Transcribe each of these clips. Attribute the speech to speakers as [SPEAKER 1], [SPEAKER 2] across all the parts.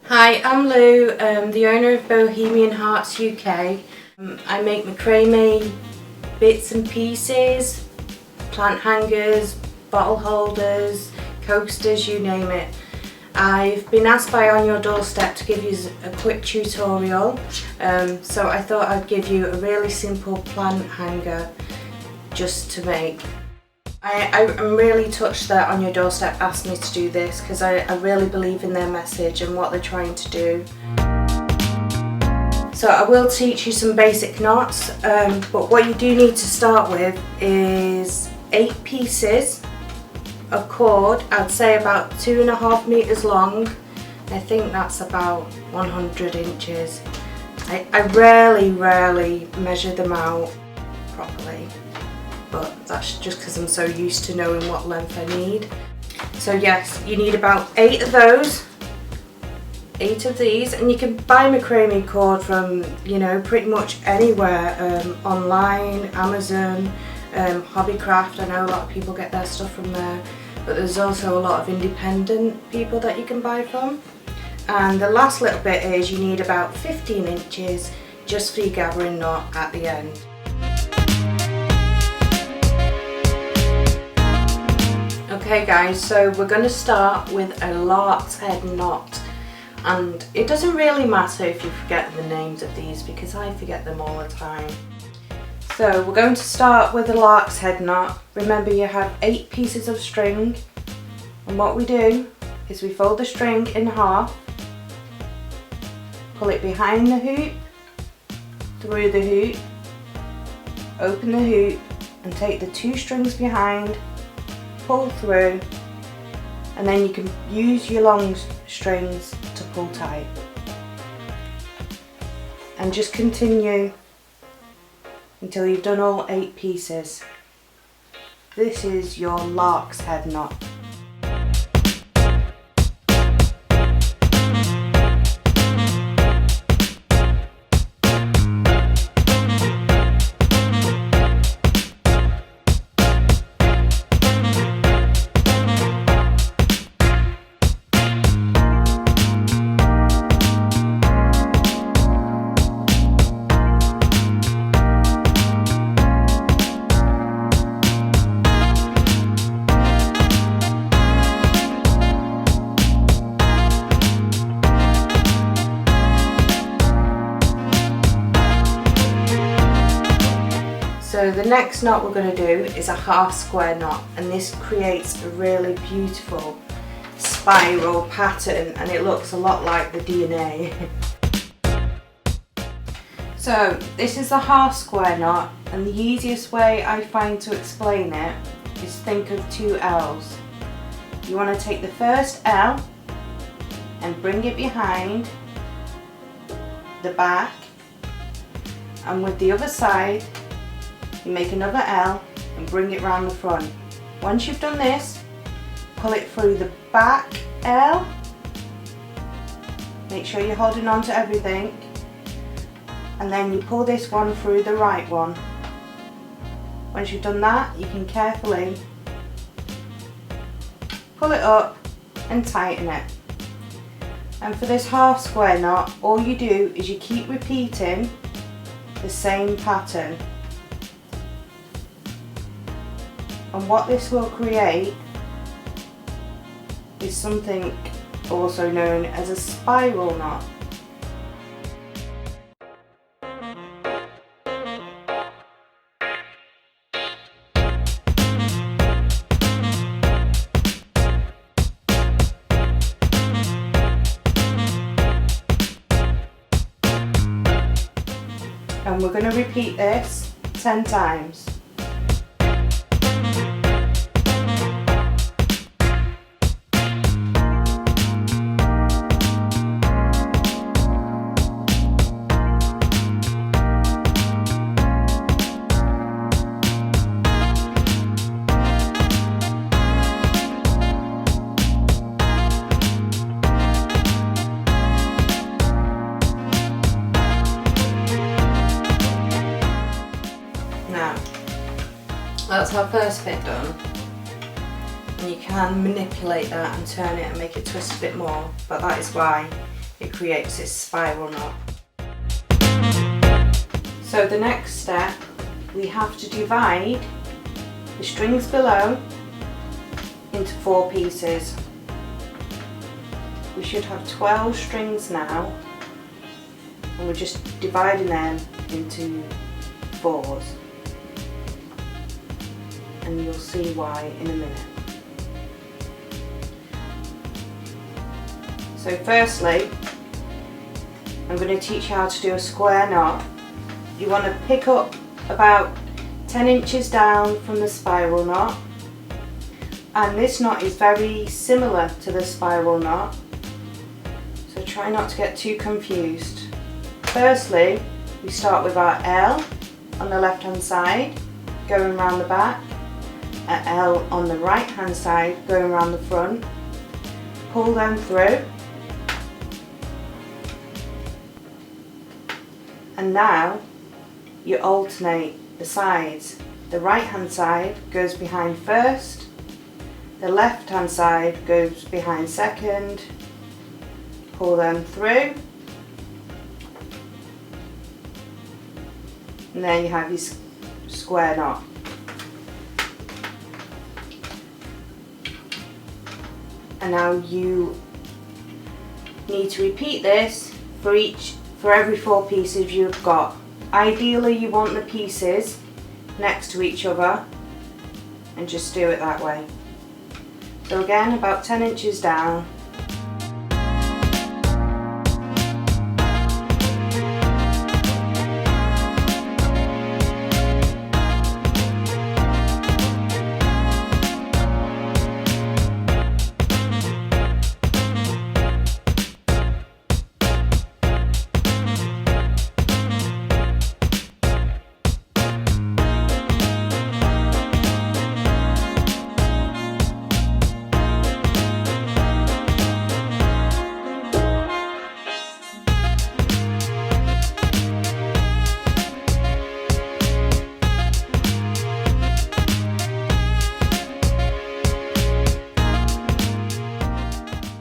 [SPEAKER 1] Hi, I'm Lou, the owner of Bohemian Hearts UK. I make macrame bits and pieces, plant hangers, bottle holders, coasters, you name it. I've been asked by On Your Doorstep to give you a quick tutorial, so I thought I'd give you a really simple plant hanger just to make. I'm really touched that On Your Doorstep asked me to do this because I really believe in their message and what they're trying to do. So I will teach you some basic knots, but what you do need to start with is 8 pieces of cord. I'd say about 2.5 meters long. I think that's about 100 inches. I rarely measure them out properly, but that's just because I'm so used to knowing what length I need. So yes, you need about 8 of those, 8 of these, and you can buy macrame cord from, you know, pretty much anywhere, online, Amazon, Hobbycraft. I know a lot of people get their stuff from there, but there's also a lot of independent people that you can buy from. And the last little bit is you need about 15 inches just for your gathering knot at the end. Okay guys, so we're going to start with a lark's head knot, and it doesn't really matter if you forget the names of these because I forget them all the time. So we're going to start with a lark's head knot. Remember, you have 8 pieces of string, and what we do is we fold the string in half, pull it behind the hoop, through the hoop, open the hoop and take the 2 strings behind, pull through, and then you can use your long strings to pull tight, and just continue until you've done all 8 pieces. This is your lark's head knot. So the next knot we're going to do is a half square knot, and this creates a really beautiful spiral pattern, and it looks a lot like the DNA. So this is a half square knot, and the easiest way I find to explain it is think of 2 L's. You want to take the first L and bring it behind the back, and with the other side you make another L and bring it round the front. Once you've done this, pull it through the back L. Make sure you're holding on to everything, and then you pull this one through the right one. Once you've done that, you can carefully pull it up and tighten it. And for this half square knot, all you do is you keep repeating the same pattern. And what this will create is something also known as a spiral knot. And we're going to repeat this 10 times. That's our first bit done, and you can manipulate that and turn it and make it twist a bit more, but that is why it creates this spiral knot. So the next step, we have to divide the strings below into 4 pieces. We should have 12 strings now, and we're just dividing them into 4s, and you'll see why in a minute. So firstly, I'm going to teach you how to do a square knot. You want to pick up about 10 inches down from the spiral knot, and this knot is very similar to the spiral knot, so try not to get too confused. Firstly, we start with our L on the left hand side going around the back, an L on the right hand side going around the front, pull them through, and now you alternate the sides. The right hand side goes behind first, the left hand side goes behind second, pull them through, and there you have your square knot. And now you need to repeat this for every 4 pieces you've got. Ideally you want the pieces next to each other, and just do it that way. So again, about 10 inches down.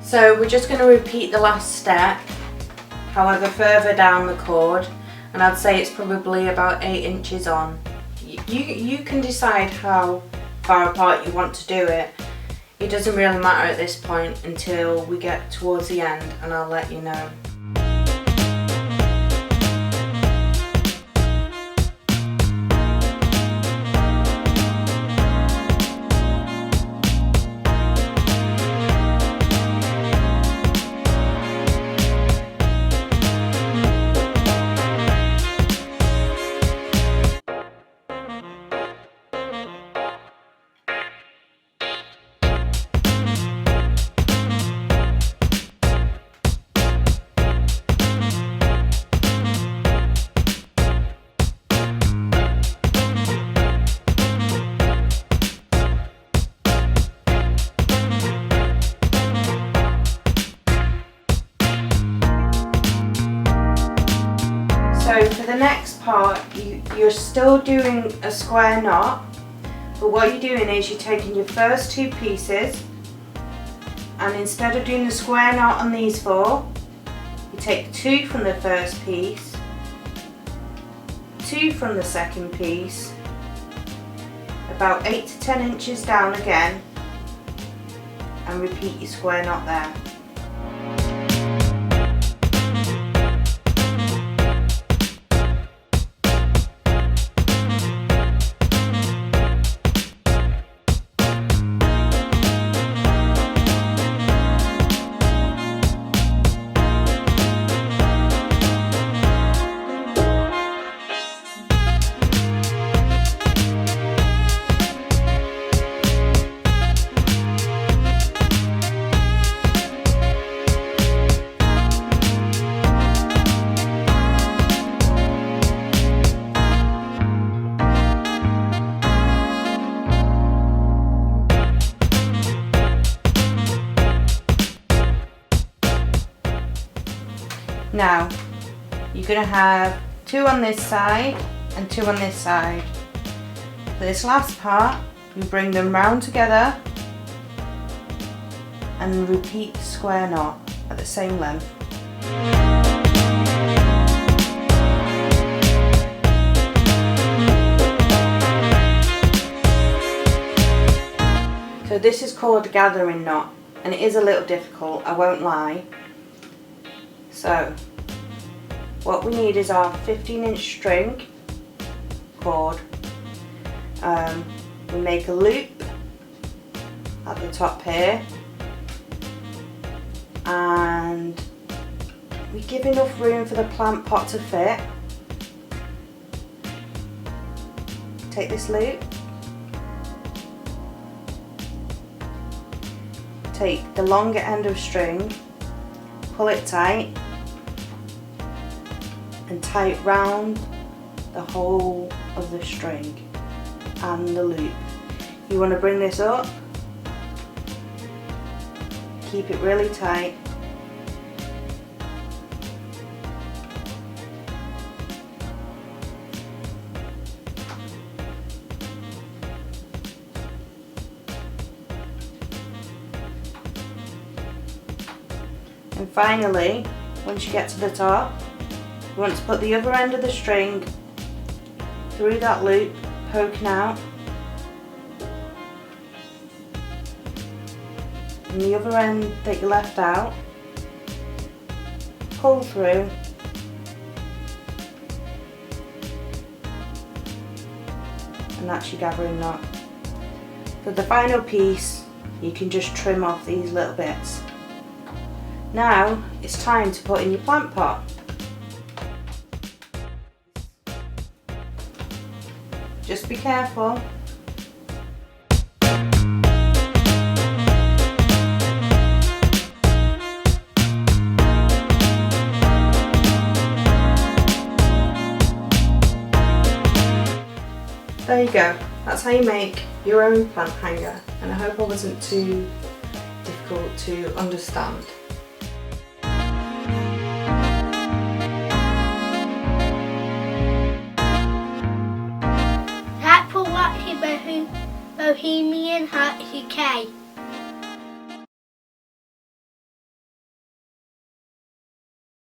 [SPEAKER 1] So we're just going to repeat the last step, however further down the cord, and I'd say it's probably about 8 inches on. You can decide how far apart you want to do it. It doesn't really matter at this point until we get towards the end, and I'll let you know. So for the next part, you're still doing a square knot, but what you're doing is you're taking your first 2 pieces, and instead of doing the square knot on these 4, you take 2 from the first piece, 2 from the second piece, about 8 to 10 inches down again, and repeat your square knot there. Now, you're going to have 2 on this side and 2 on this side. For this last part, you bring them round together and repeat the square knot at the same length. So this is called a gathering knot, and it is a little difficult, I won't lie. So what we need is our 15-inch string cord. We make a loop at the top here, and we give enough room for the plant pot to fit. Take this loop, take the longer end of string, pull it tight and tie it round the whole of the string and the loop. You want to bring this up, keep it really tight, and finally, once you get to the top, you want to put the other end of the string through that loop, poking out, and the other end that you left out, pull through, and that's your gathering knot. For the final piece, you can just trim off these little bits. Now it's time to put in your plant pot. Just be careful. There you go. That's how you make your own plant hanger, and I hope I wasn't too difficult to understand.
[SPEAKER 2] Like for watching Bohemian Hearts UK.